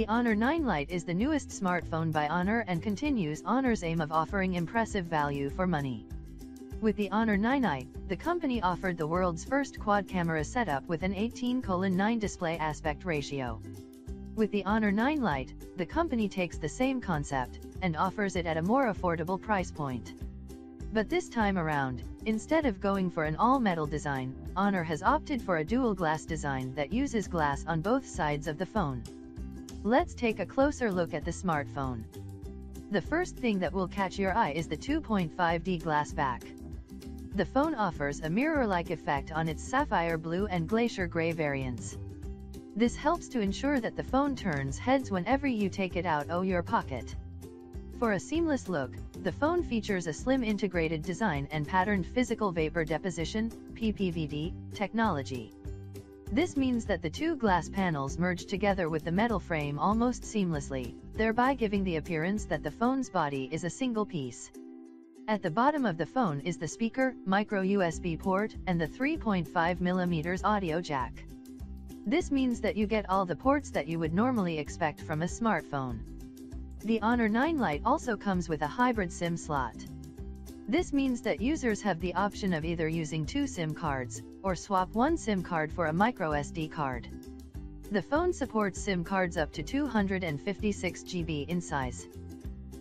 The Honor 9 Lite is the newest smartphone by Honor and continues Honor's aim of offering impressive value for money. With the Honor 9 Lite, the company offered the world's first quad-camera setup with an 18:9 display aspect ratio. With the Honor 9 Lite, the company takes the same concept and offers it at a more affordable price point. But this time around, instead of going for an all-metal design, Honor has opted for a dual-glass design that uses glass on both sides of the phone. Let's take a closer look at the smartphone. The first thing that will catch your eye is the 2.5D glass back. The phone offers a mirror-like effect on its sapphire blue and glacier gray variants. This helps to ensure that the phone turns heads whenever you take it out of your pocket. For a seamless look, the phone features a slim integrated design and patterned physical vapor deposition (PPVD) technology. This means that the two glass panels merge together with the metal frame almost seamlessly, thereby giving the appearance that the phone's body is a single piece. At the bottom of the phone is the speaker, micro USB port, and the 3.5mm audio jack. This means that you get all the ports that you would normally expect from a smartphone. The Honor 9 Lite also comes with a hybrid SIM slot. This means that users have the option of either using two SIM cards, or swap one SIM card for a micro SD card. The phone supports SIM cards up to 256 GB in size.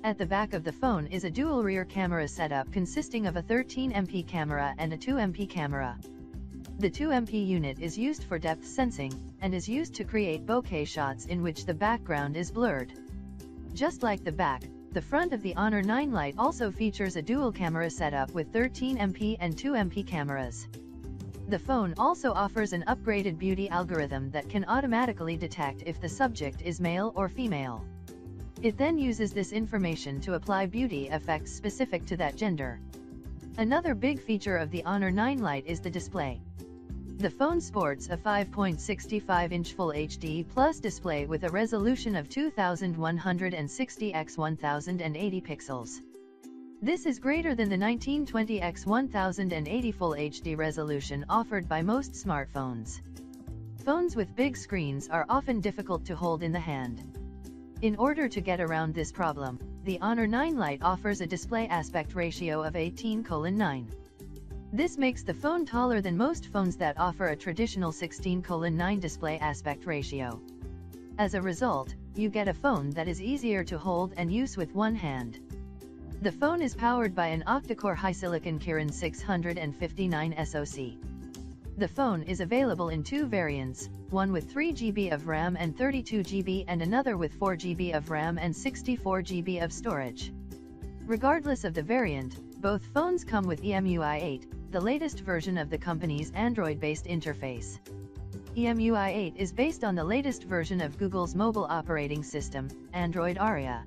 At the back of the phone is a dual rear camera setup consisting of a 13MP camera and a 2MP camera. The 2MP unit is used for depth sensing, and is used to create bokeh shots in which the background is blurred. Just like the back, the front of the Honor 9 Lite also features a dual camera setup with 13MP and 2MP cameras. The phone also offers an upgraded beauty algorithm that can automatically detect if the subject is male or female. It then uses this information to apply beauty effects specific to that gender. Another big feature of the Honor 9 Lite is the display. The phone sports a 5.65-inch Full HD Plus display with a resolution of 2160 x 1080 pixels. This is greater than the 1920 x 1080 Full HD resolution offered by most smartphones. Phones with big screens are often difficult to hold in the hand. In order to get around this problem, the Honor 9 Lite offers a display aspect ratio of 18:9. This makes the phone taller than most phones that offer a traditional 16:9 display aspect ratio. As a result, you get a phone that is easier to hold and use with one hand. The phone is powered by an octa-core HiSilicon Kirin 659 SoC. The phone is available in two variants, one with 3 GB of RAM and 32 GB and another with 4 GB of RAM and 64 GB of storage. Regardless of the variant, both phones come with EMUI 8, the latest version of the company's Android-based interface. EMUI 8 is based on the latest version of Google's mobile operating system, Android Oreo.